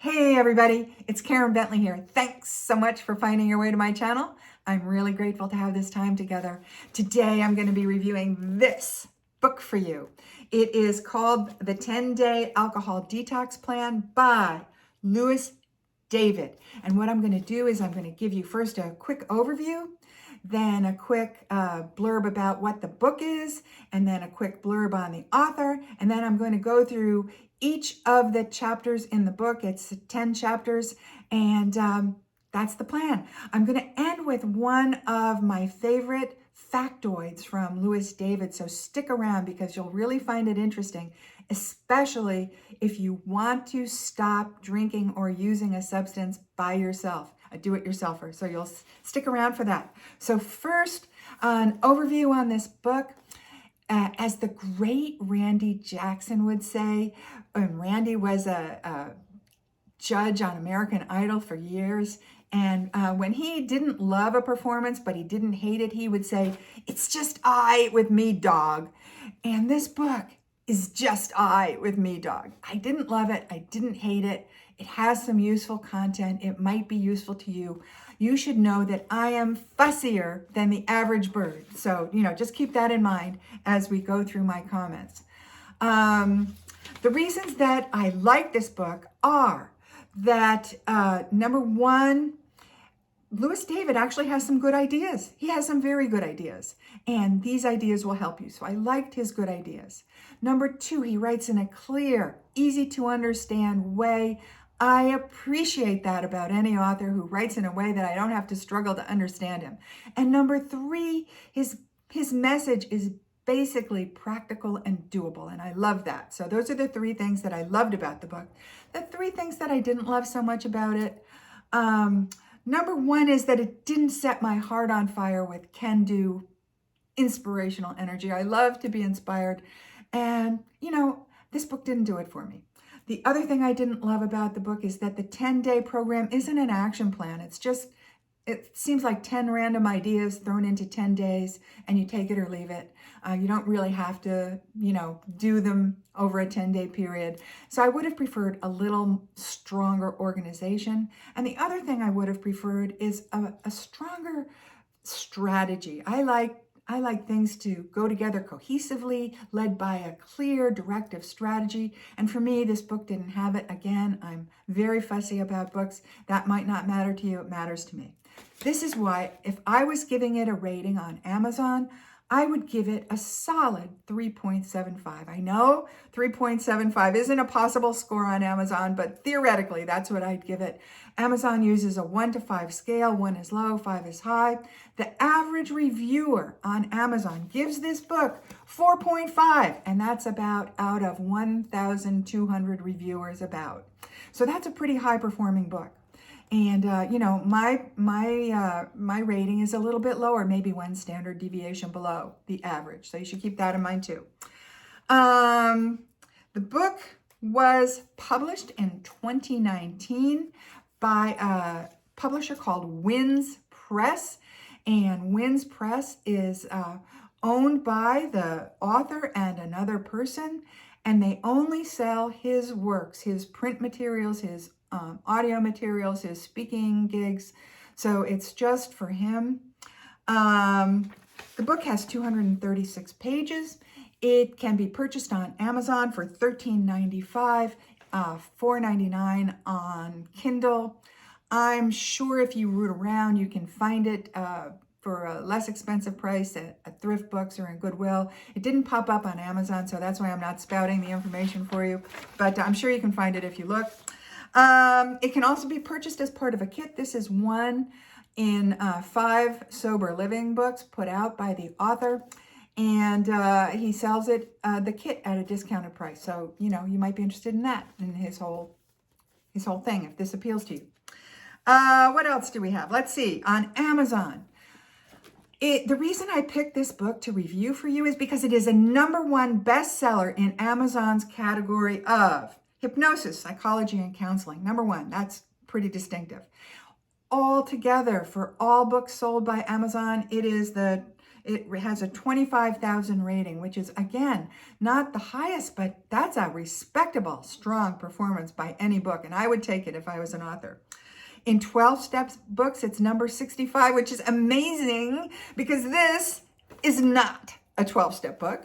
Hey everybody, it's Karen Bentley here. Thanks so much for finding your way to my channel. I'm really grateful to have this time together. Today I'm going to be reviewing this book for you. It is called The 10-Day Alcohol Detox Plan by Louis David. And what I'm going to do is I'm going to give you first a quick overview, then a quick blurb about what the book is, and then a quick blurb on the author, and then I'm going to go through each of the chapters in the book. It's 10 chapters, and that's the plan. I'm going to end with one of my favorite factoids from Louis David, so stick around because you'll really find it interesting, especially if you want to stop drinking or using a substance by yourself, a do-it-yourselfer. So you'll stick around for that. So first, an overview on this book. As the great Randy Jackson would say, and Randy was a judge on American Idol for years, and when he didn't love a performance, but he didn't hate it, he would say, "It's just I with me, dog." And this book is just I with me, dog. I didn't love it. I didn't hate it. It has some useful content. It might be useful to you. You should know that I am fussier than the average bird. So, just keep that in mind as we go through my comments. The reasons that I like this book are that, number one, Louis David actually has some good ideas. He has some very good ideas, and these ideas will help you. So I liked his good ideas. Number two, he writes in a clear, easy to understand way. I appreciate that about any author who writes in a way that I don't have to struggle to understand him. And number three, his message is basically practical and doable, and I love that. So those are the three things that I loved about the book. The three things that I didn't love so much about it, number one is that it didn't set my heart on fire with can-do, inspirational energy. I love to be inspired, and this book didn't do it for me. The other thing I didn't love about the book is that the 10-day program isn't an action plan. It seems like 10 random ideas thrown into 10 days, and you take it or leave it. You don't really have to, do them over a 10-day period. So I would have preferred a little stronger organization. And the other thing I would have preferred is a stronger strategy. I like things to go together cohesively, led by a clear directive strategy. And for me, this book didn't have it. Again, I'm very fussy about books. That might not matter to you. It matters to me. This is why, if I was giving it a rating on Amazon, I would give it a solid 3.75. I know 3.75 isn't a possible score on Amazon, but theoretically, that's what I'd give it. Amazon uses a 1 to 5 scale. 1 is low, 5 is high. The average reviewer on Amazon gives this book 4.5, and that's about out of 1,200 reviewers about. So that's a pretty high-performing book. And, my rating is a little bit lower, maybe one standard deviation below the average. So you should keep that in mind too. The book was published in 2019 by a publisher called Wins Press. And Wins Press is owned by the author and another person. And they only sell his works, his print materials, his audio materials, his speaking gigs. So it's just for him. The book has 236 pages. It can be purchased on Amazon for $13.95, $4.99 on Kindle. I'm sure if you root around, you can find it for a less expensive price at thrift books or in Goodwill. It didn't pop up on Amazon, so that's why I'm not spouting the information for you. But I'm sure you can find it if you look. It can also be purchased as part of a kit. This is one in 5 sober living books put out by the author, and he sells it, the kit, at a discounted price. So, you might be interested in that, in his whole thing, if this appeals to you. What else do we have? Let's see. On Amazon, the reason I picked this book to review for you is because it is a #1 bestseller in Amazon's category of hypnosis, psychology, and counseling. #1, that's pretty distinctive. Altogether, for all books sold by Amazon, it is It has a 25,000 rating, which is, again, not the highest, but that's a respectable, strong performance by any book. And I would take it if I was an author. In 12 Steps books, it's number 65, which is amazing because this is not a 12-step book.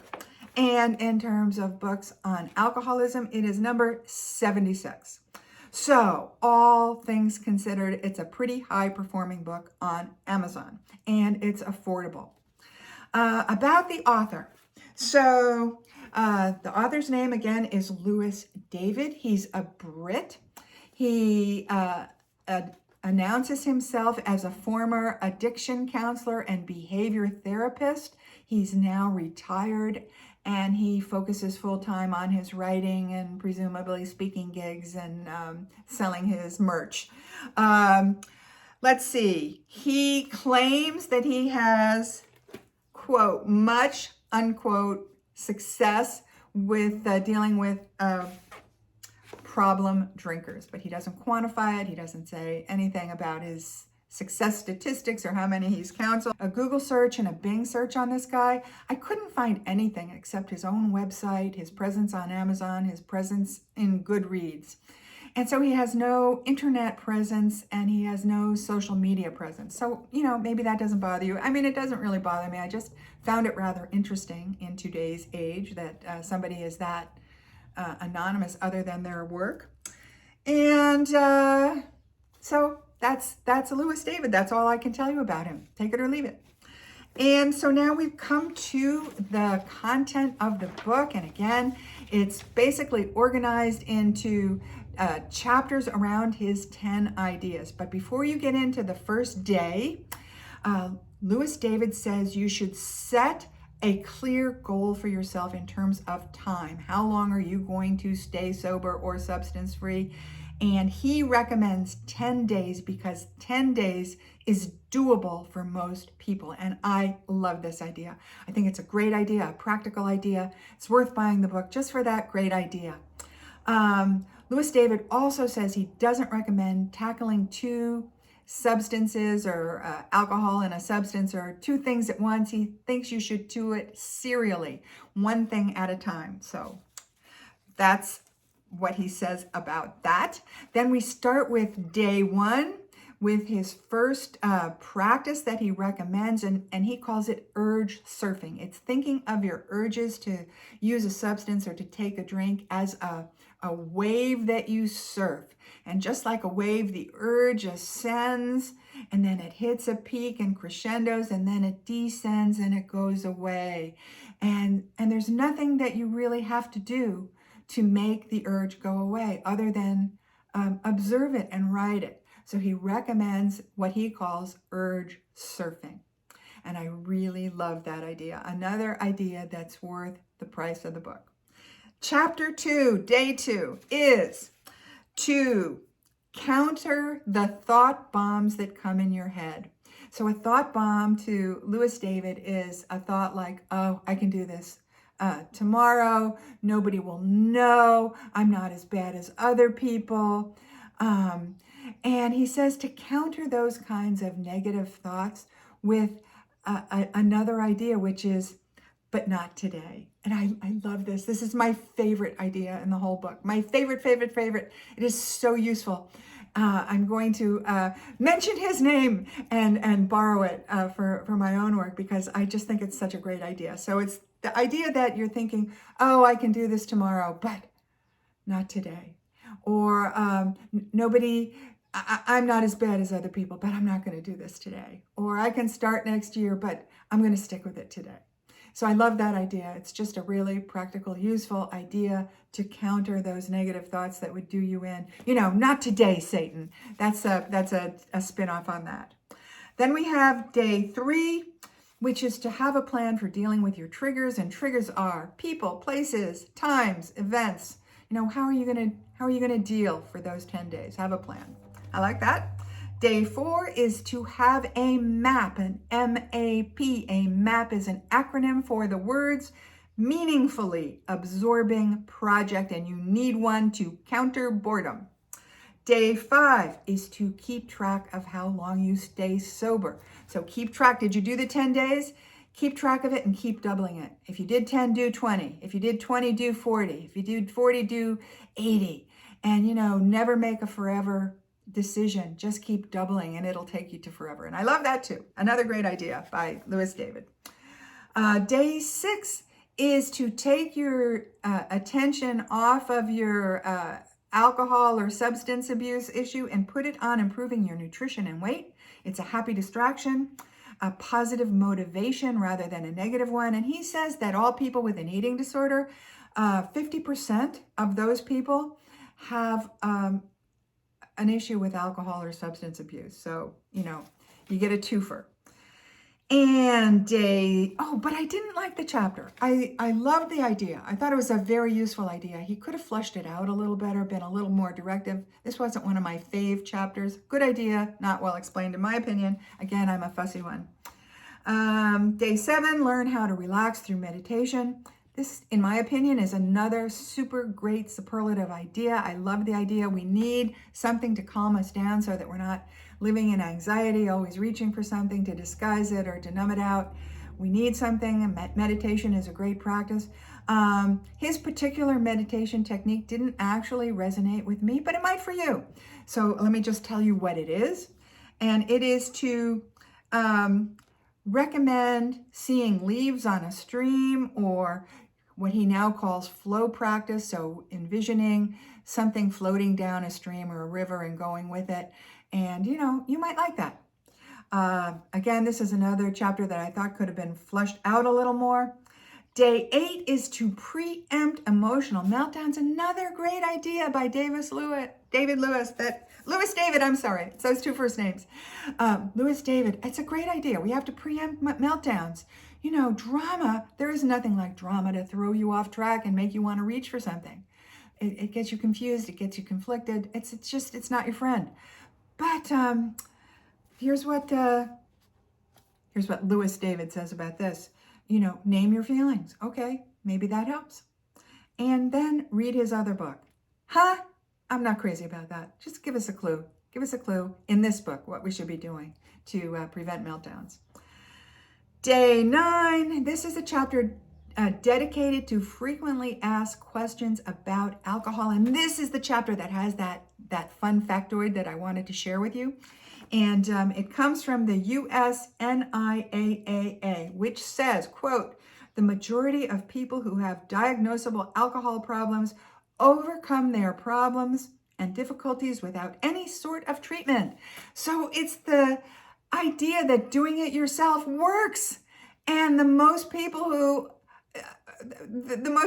And in terms of books on alcoholism, it is number 76. So all things considered, it's a pretty high-performing book on Amazon, and it's affordable. About the author. So the author's name, again, is Lewis David. He's a Brit. He announces himself as a former addiction counselor and behavior therapist. He's now retired, and he focuses full-time on his writing and presumably speaking gigs and selling his merch. Let's see. He claims that he has, quote, much, unquote, success with dealing with problem drinkers, but he doesn't quantify it. He doesn't say anything about his success statistics or how many he's counseled. A Google search and a Bing search on this guy, I couldn't find anything except his own website, his presence on Amazon, his presence in Goodreads. And so he has no internet presence and he has no social media presence. So, maybe that doesn't bother you. I mean, it doesn't really bother me. I just found it rather interesting in today's age that somebody is that anonymous other than their work. And so that's Lewis David. That's all I can tell you about him. Take it or leave it. And so now we've come to the content of the book. And again, it's basically organized into chapters around his 10 ideas. But before you get into the first day, Lewis David says you should set a clear goal for yourself in terms of time. How long are you going to stay sober or substance free? And he recommends 10 days because 10 days is doable for most people. And I love this idea. I think it's a great idea, a practical idea. It's worth buying the book just for that great idea. Lewis David also says he doesn't recommend tackling two substances or alcohol and a substance or two things at once. He thinks you should do it serially, one thing at a time. So that's what he says about that. Then we start with day one with his first practice that he recommends, and he calls it urge surfing. It's thinking of your urges to use a substance or to take a drink as a wave that you surf. And just like a wave, the urge ascends and then it hits a peak and crescendos and then it descends and it goes away. And there's nothing that you really have to do to make the urge go away other than observe it and ride it. So he recommends what he calls urge surfing. And I really love that idea. Another idea that's worth the price of the book. Chapter 2, day 2, is to counter the thought bombs that come in your head. So a thought bomb to Lewis David is a thought like, oh, I can do this tomorrow. Nobody will know. I'm not as bad as other people. And he says to counter those kinds of negative thoughts with another idea, which is, but not today. And I love this. This is my favorite idea in the whole book. My favorite. It is so useful. I'm going to mention his name and borrow it for my own work because I just think it's such a great idea. So it's the idea that you're thinking, oh, I can do this tomorrow, but not today. Or I'm not as bad as other people, but I'm not going to do this today. Or I can start next year, but I'm going to stick with it today. So I love that idea. It's just a really practical, useful idea to counter those negative thoughts that would do you in. Not today, Satan. That's a spin-off on that. Then we have day 3, which is to have a plan for dealing with your triggers. And triggers are people, places, times, events. How are you gonna deal for those 10 days? Have a plan. I like that. Day 4 is to have a map, an M-A-P. A map is an acronym for the words meaningfully absorbing project, and you need one to counter boredom. Day 5 is to keep track of how long you stay sober. So keep track. Did you do the 10 days? keep track of it and keep doubling it. If you did 10, do 20. If you did 20, do 40. If you did 40, do 80. And, never make a forever decision. Just keep doubling and it'll take you to forever. And I love that too. Another great idea by Louis David. Day 6 is to take your attention off of your alcohol or substance abuse issue and put it on improving your nutrition and weight. It's a happy distraction, a positive motivation rather than a negative one. And he says that all people with an eating disorder, 50% of those people have an issue with alcohol or substance abuse. So, you get a twofer. And but I didn't like the chapter. I loved the idea. I thought it was a very useful idea. He could have fleshed it out a little better, been a little more directive. This wasn't one of my fave chapters. Good idea, not well explained in my opinion. Again, I'm a fussy one. Day 7, learn how to relax through meditation. This, in my opinion, is another super great superlative idea. I love the idea. We need something to calm us down so that we're not living in anxiety, always reaching for something to disguise it or to numb it out. We need something. Meditation is a great practice. His particular meditation technique didn't actually resonate with me, but it might for you. So let me just tell you what it is. And it is to recommend seeing leaves on a stream, or what he now calls flow practice. So envisioning something floating down a stream or a river and going with it. And, you might like that. Again, this is another chapter that I thought could have been fleshed out a little more. Day 8 is to preempt emotional meltdowns. Another great idea by Louis David, I'm sorry. It's those two first names. Louis David, it's a great idea. We have to preempt meltdowns. Drama, there is nothing like drama to throw you off track and make you want to reach for something. It gets you confused. It gets you conflicted. It's not your friend. But here's what Louis David says about this. Name your feelings. Okay, maybe that helps. And then read his other book. I'm not crazy about that. Just give us a clue. Give us a clue in this book what we should be doing to prevent meltdowns. Day 9, this is a chapter dedicated to frequently asked questions about alcohol. And this is the chapter that has that fun factoid that I wanted to share with you. And it comes from the US NIAAA, which says, quote, the majority of people who have diagnosable alcohol problems overcome their problems and difficulties without any sort of treatment. So it's the idea that doing it yourself works. And the most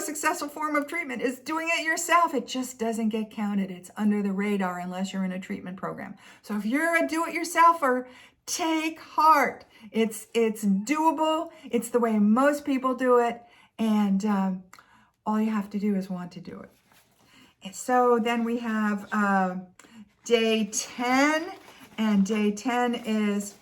successful form of treatment is doing it yourself. It just doesn't get counted. It's under the radar unless you're in a treatment program. So if you're a do-it-yourselfer, take heart. It's doable. It's the way most people do it. And all you have to do is want to do it. And so then we have day 10. And day 10 is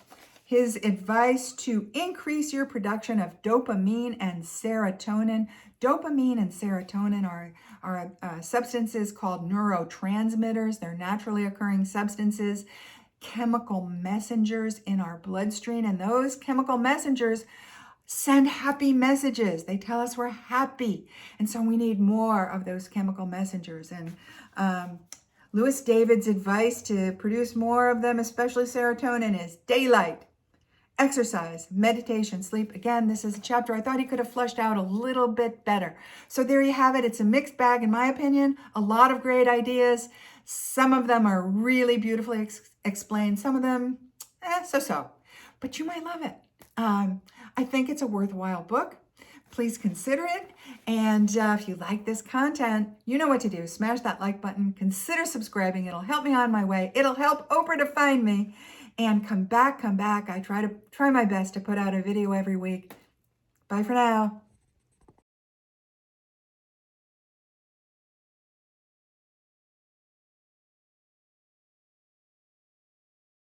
his advice to increase your production of dopamine and serotonin. Dopamine and serotonin are substances called neurotransmitters. They're naturally occurring substances, chemical messengers in our bloodstream. And those chemical messengers send happy messages. They tell us we're happy. And so we need more of those chemical messengers. And Louis David's advice to produce more of them, especially serotonin, is daylight, exercise, meditation, sleep. Again, this is a chapter I thought he could have fleshed out a little bit better. So there you have it. It's a mixed bag, in my opinion. A lot of great ideas. Some of them are really beautifully explained. Some of them, so-so. But you might love it. I think it's a worthwhile book. Please consider it. And if you like this content, you know what to do. Smash that like button. Consider subscribing. It'll help me on my way. It'll help Oprah to find me. And come back. I try my best to put out a video every week. Bye for now.